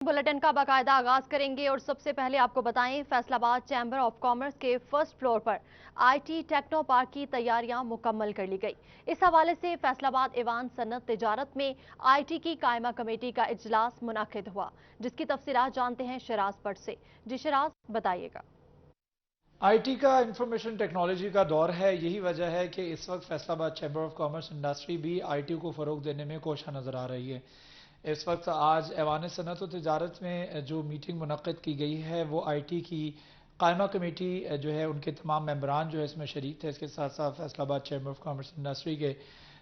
Bulletin का बाकायदा आगाज करेंगे और सबसे पहले आपको बताएं फैसलाबाद चैम्बर ऑफ कॉमर्स के फर्स्ट फ्लोर पर आईटी टेक्नो पार्क की तैयारियां मुकम्मल कर ली गई। इस हवाले से फैसलाबाद ईवान सनत तिजारत में आईटी की कायमा कमेटी का इजलास मुनाकिद हुआ, जिसकी तफसीलात जानते हैं शराज भट्ट से। जी शराज, बताइएगा। आईटी का इंफॉर्मेशन टेक्नोलॉजी का दौर है। यही वजह है कि इस वक्त Faisalabad chamber of commerce industry भी आईटी को फ़रोग देने में कोशा नज़र आ रही है। इस वक्त आज ऐवान सनत व तिजारत में जो मीटिंग मुनक़्क़िद की गई है वो आईटी की कायमा कमेटी जो है उनके तमाम मेंबरान जो है इसमें शरीक थे। इसके साथ साथ Faisalabad chamber of commerce industry के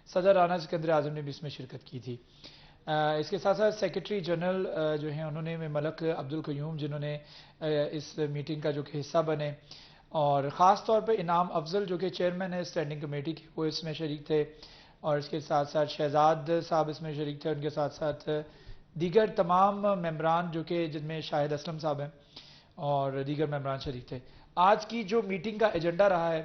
सदर राना सिकंदर आज़म ने भी इसमें शिरकत की थी। इसके साथ साथ सेक्रेटरी जनरल जो हैं उन्होंने मलक अब्दुल क़य्यूम, जिन्होंने इस मीटिंग का जो कि हिस्सा बने, और ख़ास तौर पे इनाम अफजल जो कि चेयरमैन है स्टैंडिंग कमेटी के, वो इसमें शरीक थे। और इसके साथ साथ शहजाद साहब इसमें शरीक थे। उनके साथ साथ दीगर तमाम मेंबरान जो कि जिनमें शाहिद असलम साहब हैं और दीगर मेंबरान शरीक थे। आज की जो मीटिंग का एजेंडा रहा है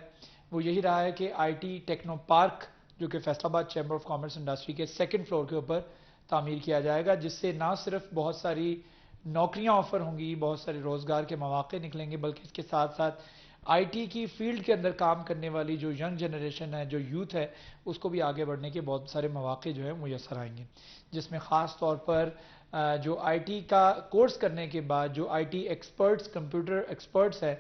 वो यही रहा है कि आईटी टेक्नो पार्क जो कि Faisalabad chamber of commerce industry के सेकंड फ्लोर के ऊपर तामीर किया जाएगा, जिससे ना सिर्फ बहुत सारी नौकरियां ऑफर होंगी, बहुत सारे रोज़गार के मौके निकलेंगे, बल्कि इसके साथ साथ आईटी की फील्ड के अंदर काम करने वाली जो यंग जनरेशन है, जो यूथ है, उसको भी आगे बढ़ने के बहुत सारे मौके जो है मुयसर आएंगे। जिसमें ख़ास तौर पर जो आईटी का कोर्स करने के बाद जो आईटी एक्सपर्ट्स, कंप्यूटर एक्सपर्ट्स हैं,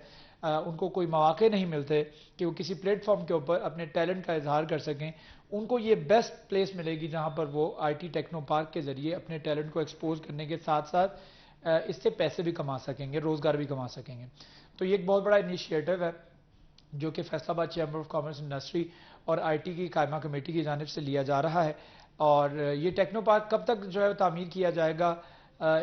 उनको कोई मौके नहीं मिलते कि वो किसी प्लेटफॉर्म के ऊपर अपने टैलेंट का इजहार कर सकें, उनको ये बेस्ट प्लेस मिलेगी जहां पर वो आईटी टेक्नो पार्क के ज़रिए अपने टैलेंट को एक्सपोज करने के साथ साथ इससे पैसे भी कमा सकेंगे, रोज़गार भी कमा सकेंगे। तो ये एक बहुत बड़ा इनिशिएटिव है जो कि Faisalabad chamber of commerce industry और आईटी की कायमा कमेटी की जानिब से लिया जा रहा है। और ये टेक्नो पार्क कब तक जो है तामीर किया जाएगा,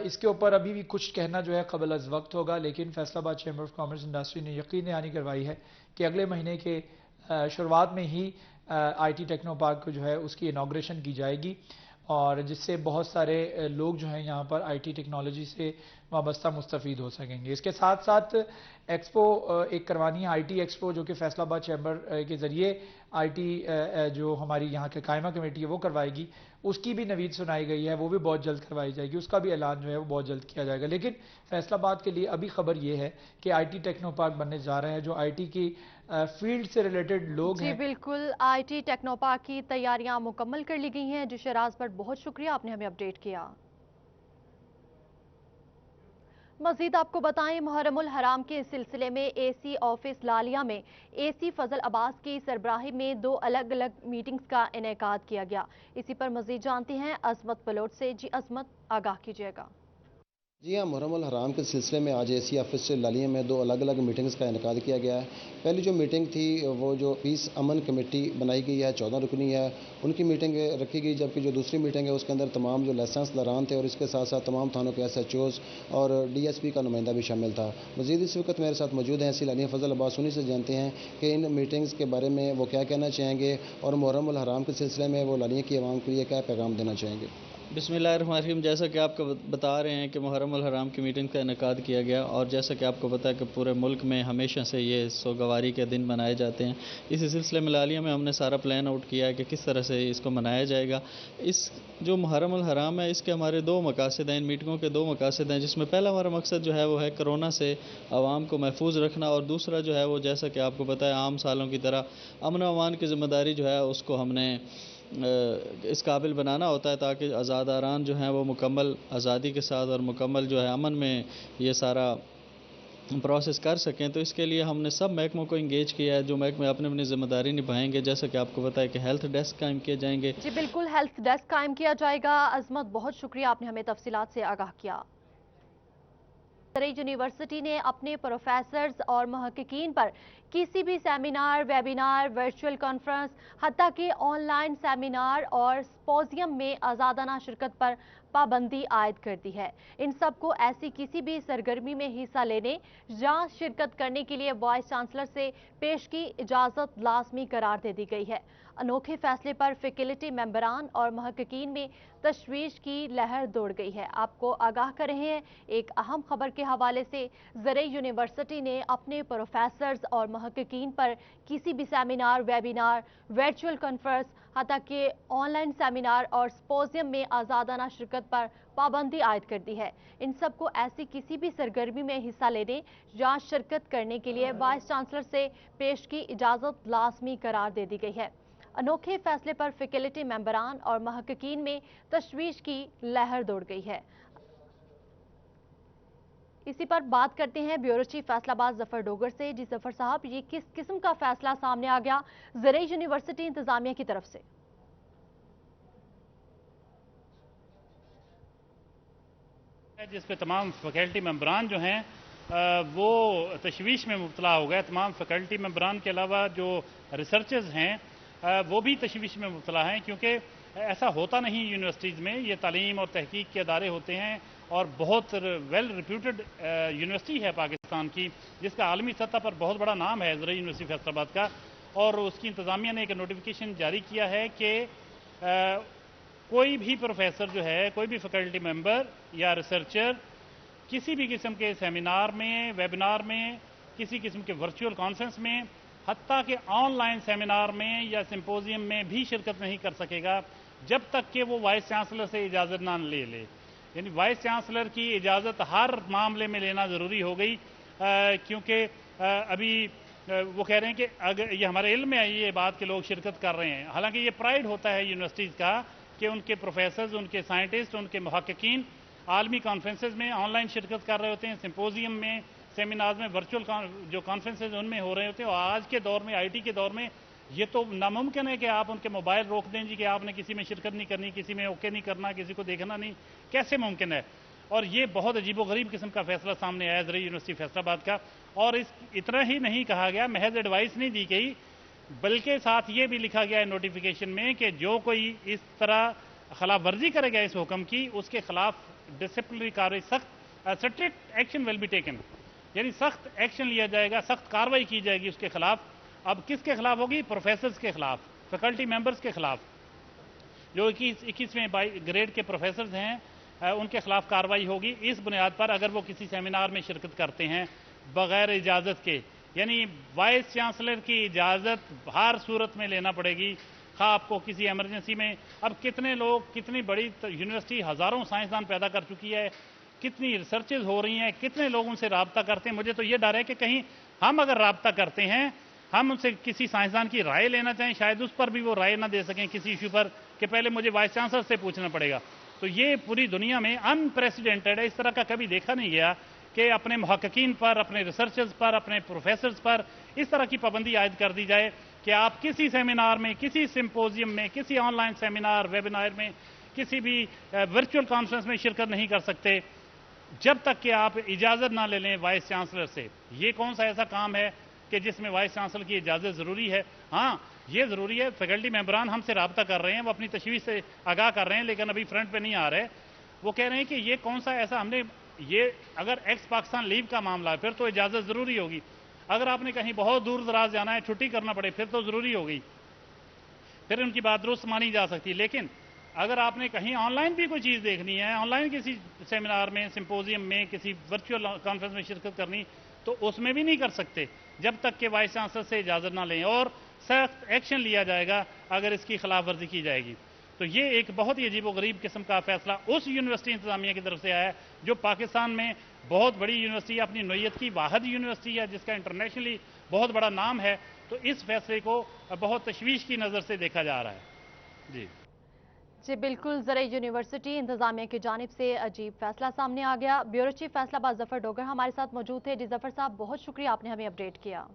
इसके ऊपर अभी भी कुछ कहना जो है क़ब्ल अज़ वक्त होगा, लेकिन Faisalabad chamber of commerce industry ने यकीन दहानी करवाई है कि अगले महीने के शुरुआत में ही आईटी टेक्नो पार्क को जो है उसकी इनाग्रेशन की जाएगी, और जिससे बहुत सारे लोग जो हैं यहाँ पर आईटी टेक्नोलॉजी से वाबस्ता मुस्तफ़ीद हो सकेंगे। इसके साथ साथ एक्सपो एक करवानी है, आईटी एक्सपो, जो कि फैसलाबाद चैम्बर के ज़रिए आईटी जो हमारी यहाँ के कायमा कमेटी है वो करवाएगी। उसकी भी नवीद सुनाई गई है, वो भी बहुत जल्द करवाई जाएगी, उसका भी ऐलान जो है वो बहुत जल्द किया जाएगा। लेकिन फैसलाबाद के लिए अभी खबर ये है कि आईटी टेक्नो पार्क बनने जा रहे हैं, जो आईटी की फील्ड से रिलेटेड लोग जी हैं। बिल्कुल, आईटी टेक्नो पार्क की तैयारियां मुकम्मल कर ली गई हैं। जी शराज भट्ट, बहुत शुक्रिया, आपने हमें अपडेट किया। मजीद आपको बताएं, मुहर्रमुल हराम के सिलसिले में एसी ऑफिस लालिया में एसी फजल अब्बास की सरबराही में 2 अलग अलग मीटिंग्स का इनेकाद किया गया। इसी पर मजीद जानते हैं अजमत पलोट से। जी अजमत, आगाह कीजिएगा। जी हाँ, मुहर्रमुल हराम के सिलसिले में आज एसी ऑफिस से लालिया में 2 अलग अलग मीटिंग्स का इनेकाद किया गया है। पहली जो मीटिंग थी वो जो पीस अमन कमेटी बनाई गई है, 14 रुकनी है, उनकी मीटिंग रखी गई, जबकि जो दूसरी मीटिंग है उसके अंदर तमाम जो लाइसेंस दरान थे और इसके साथ साथ तमाम थानों के SHOs और DSP का नुमाइंदा भी शामिल था। मज़ीद इस वक्त मेरे साथ मौजूद हैं लालिया फजल अब्बास, उन्हीं से जानते हैं कि इन मीटिंग्स के बारे में वो क्या कहना चाहेंगे और मुहर्रमुल हराम के सिलसिले में वो लालिया की आवाम के लिए क्या पैगाम देना चाहेंगे। बिस्मिल्लाहिर्रहमानिर्रहीम। जैसा कि आपको बता रहे हैं कि मुहर्रमुल हराम की मीटिंग का इनेकाद किया गया, और जैसा कि आपको पता है कि पूरे मुल्क में हमेशा से ये सोगवारी के दिन मनाए जाते हैं। इसी सिलसिले में लालिया में हमने सारा प्लान आउट किया है कि किस तरह से इसको मनाया जाएगा। इस जो मुहर्रमुल हराम है इसके हमारे 2 मकासद हैं, इन मीटिंगों के 2 मकासद हैं, जिसमें पहला हमारा मकसद जो है वो है कोरोना से आवाम को महफूज रखना, और दूसरा जो है वो जैसा कि आपको पता है आम सालों की तरह अमन व अमान की ज़िम्मेदारी जो है उसको हमने इस काबिल बनाना होता है ताकि आज़ादारान जो हैं वो मुकम्मल आज़ादी के साथ और मुकम्मल जो है अमन में ये सारा प्रोसेस कर सकें। तो इसके लिए हमने सब महकमों को इंगेज किया है, जो महकमे अपनी अपनी ज़िम्मेदारी निभाएंगे। जैसा कि आपको पता है कि हेल्थ डेस्क कायम किए जाएंगे। जी बिल्कुल, हेल्थ डेस्क कायम किया जाएगा। अजमत, बहुत शुक्रिया, आपने हमें तफसीलात से आगाह किया। यूनिवर्सिटी ने अपने प्रोफेसर्स और महक़क़ीन पर किसी भी सेमिनार, वेबिनार, वर्चुअल कॉन्फ्रेंस, हत्ता कि ऑनलाइन सेमिनार और सिम्पोजियम में आज़ादाना शिरकत पर पाबंदी आयद कर दी है। इन सबको ऐसी किसी भी सरगर्मी में हिस्सा लेने या शिरकत करने के लिए वाइस चांसलर से पेश की इजाज़त लाजमी करार दे दी गई है। अनोखे फैसले पर फैकल्टी मेंबरान और महक़क़ीन में तशवीश की लहर दौड़ गई है। आपको आगाह कर रहे हैं एक अहम खबर के हवाले से। ज़रई यूनिवर्सिटी ने अपने प्रोफेसर्स और महक्कीन पर किसी भी सेमिनार, वेबिनार, वर्चुअल कॉन्फ्रेंस, हत्ता कि ऑनलाइन सेमिनार और सिम्पोजियम में आज़ादाना शिरकत पर पाबंदी आयद कर दी है। इन सबको ऐसी किसी भी सरगर्मी में हिस्सा लेने या शिरकत करने के लिए वाइस चांसलर से पेश की इजाज़त लाजमी करार दे दी गई है। अनोखे फैसले पर फैकल्टी मेंबरान और महक्कीन में तशवीश की लहर दौड़ गई है। इसी पर बात करते हैं ब्यूरो चीफ फैसलाबाद जफर डोगर से। जी जफर साहब, ये किस किस्म का फैसला सामने आ गया ज़राई यूनिवर्सिटी इंतजामिया की तरफ से? जिस पे तमाम फैकल्टी मेंबरान जो हैं वो तशवीश में मुब्तला हो गए। तमाम फैकल्टी मेंबरान के अलावा जो रिसर्चर्स हैं वो भी तशवीश में मुब्तला हैं, क्योंकि ऐसा होता नहीं यूनिवर्सिटीज़ में। ये तालीम और तहकीक के अदारे होते हैं और बहुत वेल रिप्यूटेड यूनिवर्सिटी है पाकिस्तान की, जिसका आलमी सतह पर बहुत बड़ा नाम है ज़राई यूनिवर्सिटी फैसलाबाद का। और उसकी इंतज़ामिया ने एक नोटिफिकेशन जारी किया है कि कोई भी प्रोफेसर जो है, कोई भी फैकल्टी मेंबर या रिसर्चर किसी भी किस्म के सेमिनार में, वेबिनार में, किसी किस्म के वर्चुअल कॉन्फ्रेंस में, हत्ता के ऑनलाइन सेमिनार में या सिम्पोजियम में भी शिरकत नहीं कर सकेगा जब तक कि वो वाइस चांसलर से इजाज़त ना ले ले। यानी वाइस चांसलर की इजाज़त हर मामले में लेना ज़रूरी हो गई, क्योंकि अभी वो कह रहे हैं कि अगर ये हमारे इल्म में है ये बात कि लोग शिरकत कर रहे हैं। हालांकि ये प्राइड होता है यूनिवर्सिटीज़ का कि उनके प्रोफेसर्स, उनके साइंटिस्ट, उनके मुहक्कीन आलमी कॉन्फ्रेंसेज में ऑनलाइन शिरकत कर रहे होते हैं, सिम्पोजियम में, सेमिनार में, वर्चुअल जो कॉन्फ्रेंसेज उनमें हो रहे होते हैं। और आज के दौर में, IT के दौर में, ये तो नामुमकिन है कि आप उनके मोबाइल रोक दें जी कि आपने किसी में शिरकत नहीं करनी, किसी में ओके नहीं करना, किसी को देखना नहीं। कैसे मुमकिन है? और ये बहुत अजीबोगरीब किस्म का फैसला सामने आया ज़राई यूनिवर्सिटी फैसलाबाद का। और इतना ही नहीं कहा गया, महज एडवाइस नहीं दी गई, बल्कि साथ ये भी लिखा गया है नोटिफिकेशन में कि जो कोई इस तरह खिलाफ वर्जी करेगा इस हुक्म की, उसके खिलाफ डिसिप्लिनरी कार्रवाई, सख्त strict action will be taken, यानी सख्त एक्शन लिया जाएगा, सख्त कार्रवाई की जाएगी उसके खिलाफ। अब किसके खिलाफ होगी? प्रोफेसर्स के खिलाफ, फैकल्टी मेंबर्स के खिलाफ। जो 21वें ग्रेड के प्रोफेसर्स हैं उनके खिलाफ कार्रवाई होगी इस बुनियाद पर, अगर वो किसी सेमिनार में शिरकत करते हैं बगैर इजाज़त के। यानी वाइस चांसलर की इजाज़त हर सूरत में लेना पड़ेगी, खा आपको किसी एमरजेंसी में। अब कितने लोग, कितनी बड़ी यूनिवर्सिटी हज़ारों साइंसदान पैदा कर चुकी है, कितनी रिसर्चेज हो रही हैं, कितने लोग उनसे रब्ता करते हैं। मुझे तो ये डर है कि कहीं हम अगर रब्ता करते हैं, हम उनसे किसी साइंसदान की राय लेना चाहें, शायद उस पर भी वो राय ना दे सकें किसी इशू पर, कि पहले मुझे वाइस चांसलर से पूछना पड़ेगा। तो ये पूरी दुनिया में अनप्रेसिडेंटेड है, इस तरह का कभी देखा नहीं गया कि अपने मुहक्कीन पर, अपने रिसर्चर्स पर, अपने प्रोफेसर्स पर इस तरह की पाबंदी आयद कर दी जाए कि आप किसी सेमिनार में, किसी सिम्पोजियम में, किसी ऑनलाइन सेमिनार, वेबिनार में, किसी भी वर्चुअल कॉन्फ्रेंस में शिरकत नहीं कर सकते जब तक कि आप इजाज़त ना ले लें वाइस चांसलर से। ये कौन सा ऐसा काम है कि जिसमें वाइस चांसलर की इजाज़त ज़रूरी है? हाँ, ये ज़रूरी है। फैकल्टी मेंबरान हमसे रब्ता कर रहे हैं, वो अपनी तशवीश से आगाह कर रहे हैं, लेकिन अभी फ्रंट पे नहीं आ रहे। वो कह रहे हैं कि ये कौन सा ऐसा हमने, ये अगर एक्स पाकिस्तान लीव का मामला है फिर तो इजाज़त ज़रूरी होगी। अगर आपने कहीं बहुत दूर दराज जाना है, छुट्टी करना पड़े, फिर तो ज़रूरी होगी, फिर उनकी बात दुरुस्त मानी जा सकती है। लेकिन अगर आपने कहीं ऑनलाइन भी कोई चीज़ देखनी है, ऑनलाइन किसी सेमिनार में, सिम्पोजियम में, किसी वर्चुअल कॉन्फ्रेंस में शिरकत करनी, तो उसमें भी नहीं कर सकते जब तक कि वाइस चांसलर से इजाज़त ना लें, और सख्त एक्शन लिया जाएगा अगर इसकी खिलाफ वर्जी की जाएगी। तो ये एक बहुत ही अजीबोगरीब किस्म का फैसला उस यूनिवर्सिटी इंतजामिया की तरफ से आया है जो पाकिस्तान में बहुत बड़ी यूनिवर्सिटी, अपनी नोयत की वाहिद यूनिवर्सिटी है जिसका इंटरनेशनली बहुत बड़ा नाम है। तो इस फैसले को बहुत तशवीश की नज़र से देखा जा रहा है। जी बिल्कुल, ज़राई यूनिवर्सिटी इंतजामिया की जानिब से अजीब फैसला सामने आ गया। ब्यूरो चीफ फैसलाबाद जफर डोगर हमारे साथ मौजूद थे। जी जफर साहब, बहुत शुक्रिया, आपने हमें अपडेट किया।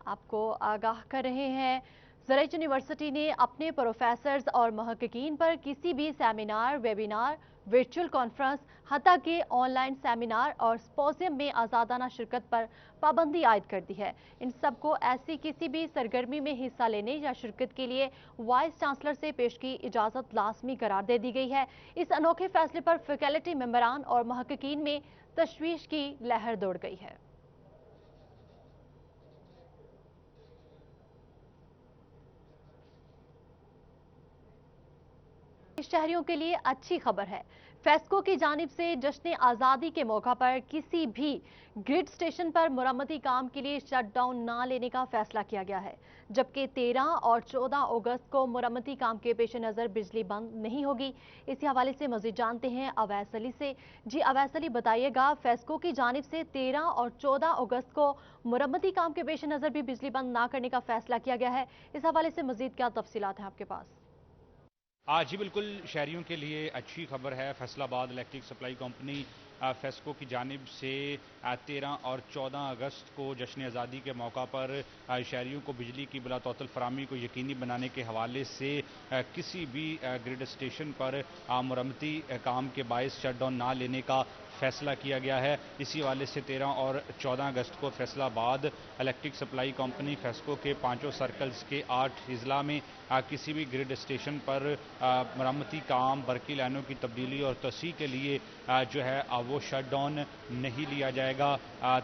आपको आगाह कर रहे हैं, ज़राई यूनिवर्सिटी ने अपने प्रोफेसर्स और मुहक्कीन पर किसी भी सेमिनार, वेबिनार, वर्चुअल कॉन्फ्रेंस, हत्ता कि ऑनलाइन सेमिनार और सिम्पोजियम में आज़ादाना शिरकत पर पाबंदी आयद कर दी है। इन सबको ऐसी किसी भी सरगर्मी में हिस्सा लेने या शिरकत के लिए वाइस चांसलर से पेश की इजाज़त लाजमी करार दे दी गई है। इस अनोखे फैसले पर फैकल्टी मेंबरान और मुहक्कीन में तशवीश की लहर दौड़ गई है। शहरियों के लिए अच्छी खबर है, फेस्को की जानिब से जश्न आज़ादी के मौका पर किसी भी ग्रिड स्टेशन पर मुरम्मती काम के लिए शटडाउन न लेने का फैसला किया गया है, जबकि 13 और 14 अगस्त को मुरम्मती काम के पेश नज़र बिजली बंद नहीं होगी। इसी हवाले से मजीद जानते हैं अवैस अली से। जी अवैस अली, बताइएगा, फेस्को की जानिब से 13 और 14 अगस्त को मुरम्मती काम के पेश नज़र भी बिजली बंद न करने का फैसला किया गया है। इस हवाले से मजीद क्या तफसीलात हैं आपके पास? जी बिल्कुल, शहरियों के लिए अच्छी खबर है। Faisalabad electric supply company FESCO की जानिब से 13 और 14 अगस्त को जश्न आज़ादी के मौका पर शहरियों को बिजली की बिलातौतल फराहमी को यकीनी बनाने के हवाले से किसी भी ग्रिड स्टेशन पर मुरम्मती काम के बायस शटडाउन ना लेने का फैसला किया गया है। इसी हवाले से 13 और 14 अगस्त को Faisalabad electric supply company FESCO के 5 सर्कल्स के 8 अजला में किसी भी ग्रिड स्टेशन पर मरम्मती काम, बरकी लाइनों की तब्दीली और तोसी के लिए जो है वो शटडाउन नहीं लिया जाएगा।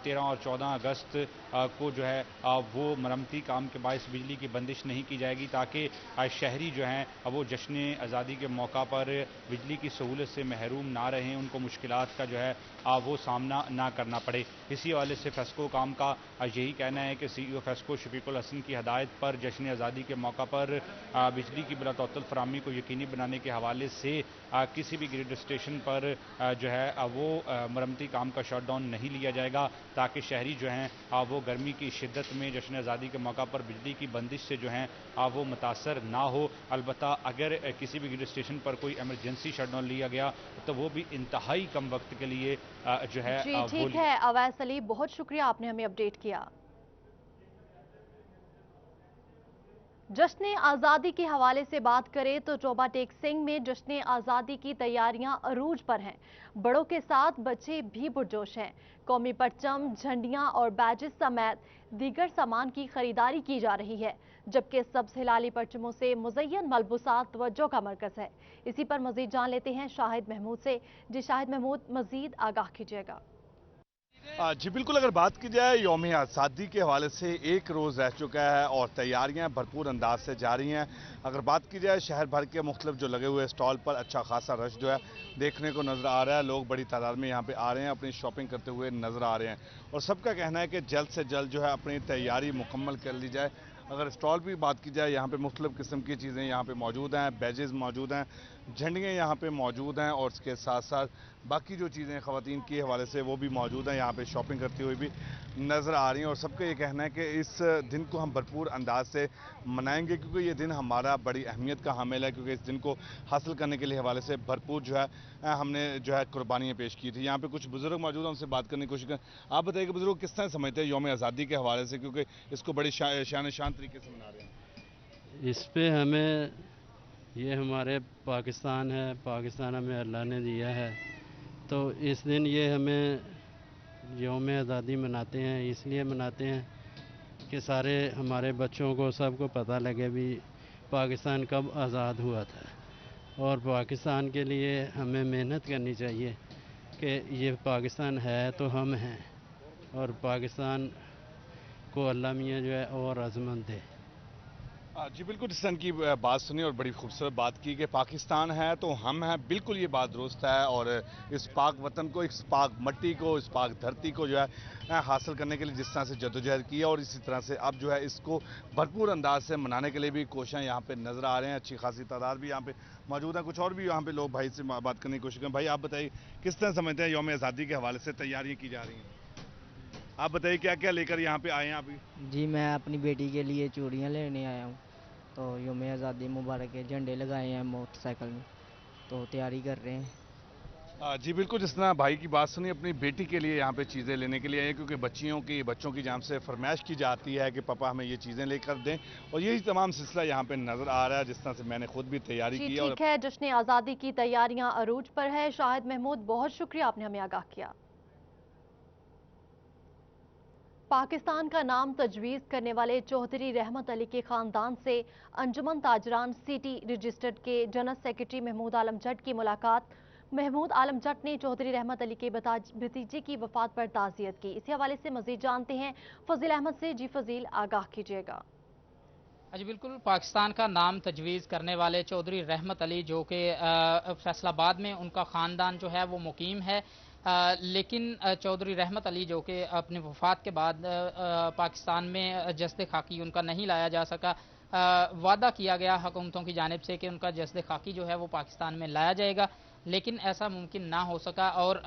13 और 14 अगस्त को जो है वो मरम्मती काम के बायस बिजली की बंदिश नहीं की जाएगी, ताकि शहरी जो हैं वो जश्न आज़ादी के मौका पर बिजली की सहूलत से महरूम ना रहें, उनको मुश्किलात का जो है वो सामना ना करना पड़े। इसी हवाले से फेस्को काम का यही कहना है कि CEO फेस्को शफीकुल हसन की हदायत पर जश्न आज़ादी के मौका पर बिजली की बिलातौतल फराहमी को यकीनी बनाने के हवाले से किसी भी ग्रिड स्टेशन पर जो है वो मरम्मती काम का शटडाउन नहीं लिया जाएगा, ताकि शहरी जो हैं वो गर्मी की शिद्दत में जश्न आज़ादी के मौका पर बिजली की बंदिश से जो हैं वो मुतासर ना हो। अलबत्ता अगर किसी भी ग्रिड स्टेशन पर कोई एमरजेंसी शटडाउन लिया गया तो वो भी इंतहाई कम वक्त के लिए जो है जी ठीक है अवैस अली, बहुत शुक्रिया, आपने हमें अपडेट किया। जश्न आज़ादी के हवाले से बात करें तो चोबा टेक सिंह में जश्न आज़ादी की तैयारियां अरूज पर हैं। बड़ों के साथ बच्चे भी पुरजोश हैं। कौमी परचम, झंडियां और बैजेस समेत दीगर सामान की खरीदारी की जा रही है, जबकि सब्ज हिलाली परचमों से मुज़य्यन मलबूसात तवज्जो का मरकज है। इसी पर मजीद जान लेते हैं शाहिद महमूद से। जी शाहिद महमूद, मजीद आगाह कीजिएगा। जी बिल्कुल, अगर बात की जाए यौम आज़ादी के हवाले से एक रोज़ रह चुका है और तैयारियां भरपूर अंदाज से जारी हैं। अगर बात की जाए शहर भर के मुख्तलिफ जो लगे हुए स्टॉल पर अच्छा खासा रश जो है देखने को नज़र आ रहा है। लोग बड़ी तादाद में यहाँ पे आ रहे हैं, अपनी शॉपिंग करते हुए नज़र आ रहे हैं और सबका कहना है कि जल्द से जल्द जो है अपनी तैयारी मुकम्मल कर ली जाए। अगर स्टॉल की बात की जाए, यहाँ पे मुख्तलिफ किस्म की चीज़ें यहाँ पे मौजूद हैं, बैजेस मौजूद हैं, झंडियाँ यहाँ पे मौजूद हैं और इसके साथ साथ बाकी जो चीज़ें ख़वातीन के हवाले से वो भी मौजूद हैं, यहाँ पे शॉपिंग करती हुई भी नज़र आ रही हैं। और सबका ये कहना है कि इस दिन को हम भरपूर अंदाज से मनाएंगे, क्योंकि ये दिन हमारा बड़ी अहमियत का हामिल है, क्योंकि इस दिन को हासिल करने के लिए हवाले से भरपूर जो है हमने जो है कुर्बानियाँ पेश की थी। यहाँ पे कुछ बुज़ुर्ग मौजूद हैं, उनसे बात करने की कोशिश करें। आप बताइए कि बुज़ुर्ग किस तरह समझते हैं यौम आज़ादी के हवाले से, क्योंकि इसको बड़ी शान तरीके से मना रहे हैं। इस पे हमें, ये हमारे पाकिस्तान है, पाकिस्तान हमें अल्लाह ने दिया है, तो इस दिन ये हमें यौम आज़ादी मनाते हैं। इसलिए मनाते हैं कि सारे हमारे बच्चों को सबको पता लगे भी पाकिस्तान कब आज़ाद हुआ था, और पाकिस्तान के लिए हमें मेहनत करनी चाहिए कि ये पाकिस्तान है तो हम हैं, और पाकिस्तान को अल्लाह मियाँ जो है और अज़मत दे। जी बिल्कुल, जिस तरह की बात सुनी और बड़ी खूबसूरत बात की कि पाकिस्तान है तो हम हैं, बिल्कुल ये बात दुरुस्त है। और इस पाक वतन को, इस पाक मट्टी को, इस पाक धरती को जो है हासिल करने के लिए जिस तरह से जद्दोजहद की है, और इसी तरह से अब जो है इसको भरपूर अंदाज से मनाने के लिए भी कोशिशें यहाँ पे नज़र आ रहे हैं। अच्छी खासी तादाद भी यहाँ पे मौजूद है। कुछ और भी यहाँ पे लोग भाई से बात करने की कोशिश करें। भाई आप बताइए किस तरह समझते हैं यौम आज़ादी के हवाले से तैयारियाँ की जा रही हैं? आप बताइए क्या क्या लेकर यहाँ पे आए हैं अभी? जी मैं अपनी बेटी के लिए चूड़ियाँ लेने आया हूँ, तो यौम आज़ादी मुबारक के झंडे लगाए हैं मोटरसाइकिल में, तो तैयारी कर रहे हैं। जी बिल्कुल, जिस तरह भाई की बात सुनी, अपनी बेटी के लिए यहाँ पे चीज़ें लेने के लिए आए, क्योंकि बच्चों की जान से फरमाइश की जाती है कि पापा हमें ये चीज़ें लेकर दें, और यही तमाम सिलसिला यहाँ पे नज़र आ रहा है, जिस तरह से मैंने खुद भी तैयारी की है। ठीक है, जश्न आज़ादी की तैयारियां अरूज पर है। शाहिद महमूद, बहुत शुक्रिया, आपने हमें आगाह किया। पाकिस्तान का नाम तजवीज़ करने वाले चौधरी रहमत अली के ख़ानदान से अंजुमन ताजरान सिटी रजिस्टर्ड के जनरल सेक्रेटरी महमूद आलम जट की मुलाकात। महमूद आलम जट ने चौधरी रहमत अली के भतीजे की वफात पर ताज़ियत की। इसी हवाले से मज़ीद जानते हैं फजील अहमद से। जी फजील, आगाह कीजिएगा। जी बिल्कुल, पाकिस्तान का नाम तजवीज़ करने वाले चौधरी रहमत अली जो कि फैसलाबाद में उनका ख़ानदान जो है वो मुकीम है, लेकिन चौधरी रहमत अली जो कि अपनी वफ़ात के बाद पाकिस्तान में जस्द खाकी उनका नहीं लाया जा सका। वादा किया गया हुकूमतों की जानिब से कि उनका जस्द खाकी जो है वो पाकिस्तान में लाया जाएगा, लेकिन ऐसा मुमकिन ना हो सका। और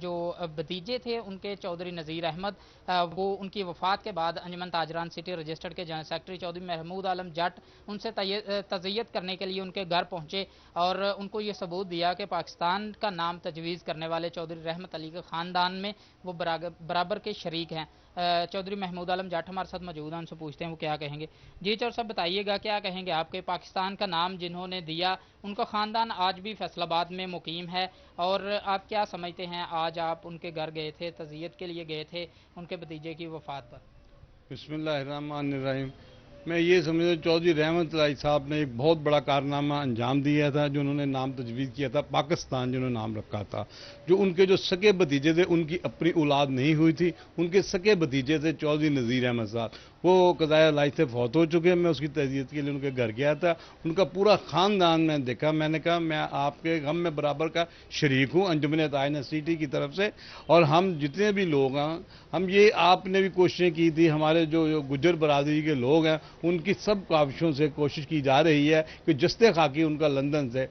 जो भतीजे थे उनके चौधरी नज़ीर अहमद, वो उनकी वफ़ात के बाद अंजुमन ताजरान सिटी रजिस्टर्ड के जनरल सेक्रेटरी चौधरी महमूद आलम जट उनसे तज़ियत करने के लिए उनके घर पहुँचे और उनको ये सबूत दिया कि पाकिस्तान का नाम तजवीज़ करने वाले चौधरी रहमत अली के ख़ानदान में वो बराबर के शरीक हैं। चौधरी महमूद आलम जाट हमारे साथ मौजूद हैं, उनसे पूछते हैं वो क्या कहेंगे। जी चौधरी साहब, बताइएगा क्या कहेंगे आपके पाकिस्तान का नाम जिन्होंने दिया उनका ख़ानदान आज भी फैसलाबाद में मुकीम है, और आप क्या समझते हैं, आज आप उनके घर गए थे, तज़ियत के लिए गए थे उनके भतीजे की वफ़ात पर? बिस्मिल्लाहिर्रहमानिर्रहीम। मैं ये समझता चौधरी रहमत अली साहब ने एक बहुत बड़ा कारनामा अंजाम दिया था, जो उन्होंने नाम तजवीज़ किया था पाकिस्तान, जिन्होंने नाम रखा था। जो उनके जो सके भतीजे थे उनकी अपनी औलाद नहीं हुई थी, उनके सके भतीजे थे चौधरी नज़ीर अहमद साहब, वो क़ज़ाए लाइफ से फौत हो चुके हैं। मैं उसकी तज़ियत के लिए उनके घर गया था, उनका पूरा ख़ानदान मैं देखा। मैंने कहा मैं आपके गम में बराबर का शरीक हूँ अंजुमन ताजरान सिटी की तरफ से, और हम जितने भी लोग हैं, हम ये आपने भी कोशिशें की थी, हमारे जो गुज्जर बरादरी के लोग हैं उनकी सब काविशों से कोशिश की जा रही है कि जस्ते खाकी उनका लंदन से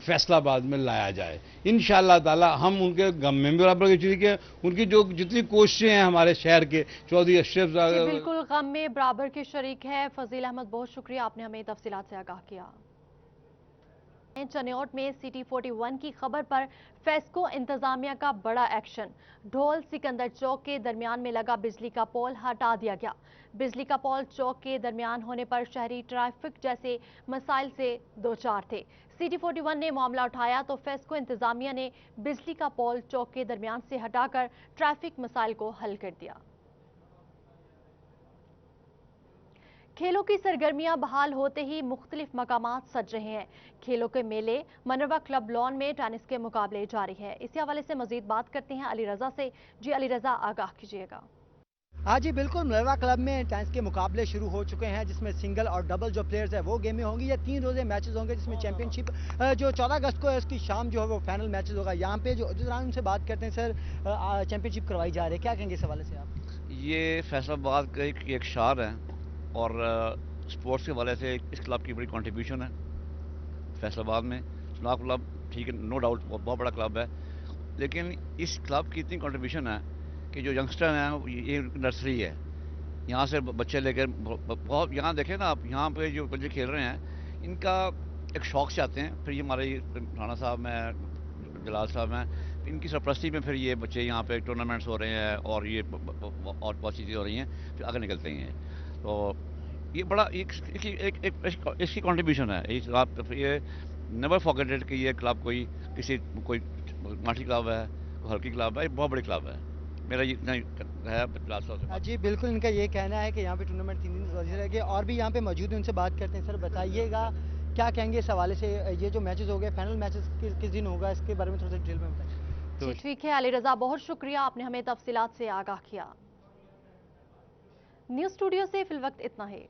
फैसलाबाद में लाया जाए। इंशाअल्लाह ताला हम उनके गम में बराबर के शरीक हैं। उनकी जो जितनी कोशिशें हैं हमारे शहर के चौधरी अशरफ साहब बिल्कुल गम में बराबर के शरीक है। फजील अहमद, बहुत शुक्रिया, आपने हमें तफसीलात से आगाह किया। चनियोट में सिटी 41 की खबर पर फेस्को इंतजामिया का बड़ा एक्शन। ढोल सिकंदर चौक के दरमियान में लगा बिजली का पोल हटा दिया गया। बिजली का पोल चौक के दरमियान होने पर शहरी ट्रैफिक जैसे मसाइल से दो चार थे। सिटी 41 ने मामला उठाया तो फेस्को इंतजामिया ने बिजली का पोल चौक के दरमियान से हटाकर ट्रैफिक मसाइल को हल कर दिया। खेलों की सरगर्मियां बहाल होते ही मुख्तलिफ मकामात सज रहे हैं। खेलों के मेले मनरवा क्लब लॉन में टेनिस के मुकाबले जारी है। इसी हवाले से मजीद बात करते हैं अली रजा से। जी अली रजा, आगाह कीजिएगा। हाँ जी बिल्कुल, मनरवा क्लब में टेनिस के मुकाबले शुरू हो चुके हैं, जिसमें सिंगल और डबल जो प्लेयर्स है वो गेमें होंगी। ये 3 रोजे मैचेस होंगे, जिसमें चैंपियनशिप जो 14 अगस्त को है उसकी शाम जो है वो फाइनल मैचेस होगा। यहाँ पे जो दौरान उनसे बात करते हैं, सर चैंपियनशिप करवाई जा रही है, क्या कहेंगे इस हवाले से आप? ये फैसलाबाद का एक शार है और स्पोर्ट्स के हवाले से इस क्लब की बड़ी कंट्रीब्यूशन है फैसलाबाद में। सुनाब क्लब ठीक है, नो डाउट बहुत बड़ा क्लब है, लेकिन इस क्लब की इतनी कंट्रीब्यूशन है कि जो यंगस्टर हैं ये नर्सरी है, यहाँ से बच्चे लेकर बहुत, यहाँ देखें ना आप, यहाँ पे जो बच्चे खेल रहे हैं इनका एक शौक से आते हैं, फिर ये हमारे राणा साहब हैं, जलाल साहब हैं, इनकी सरपरस्ती में फिर ये बच्चे यहाँ पे टूर्नामेंट्स हो रहे हैं और ये और बहुत चीज़ें हो रही हैं, फिर आगे निकलते हैं। तो ये बड़ा इसकी कंट्रीब्यूशन है। ये नेवर फॉरगेटेड कि ये क्लब कोई माठी क्लब है, कोई हल्की क्लब है, बहुत बड़ी क्लब है। मेरा ये इतना है। जी बिल्कुल, इनका ये कहना है कि यहाँ पे टूर्नामेंट 3 दिन रहेंगे और भी यहाँ पे मौजूद हैं, उनसे बात करते हैं। सर बताइएगा क्या कहेंगे इस हवाले से, ये जो मैचेस हो गए फाइनल मैचेस किस दिन होगा, इसके बारे में थोड़ा सा डिटेल में बताइए। तो ठीक है अली रजा, बहुत शुक्रिया, आपने हमें तफसीलात से आगाह किया। न्यूज़ स्टूडियो से फिल वक्त इतना ही।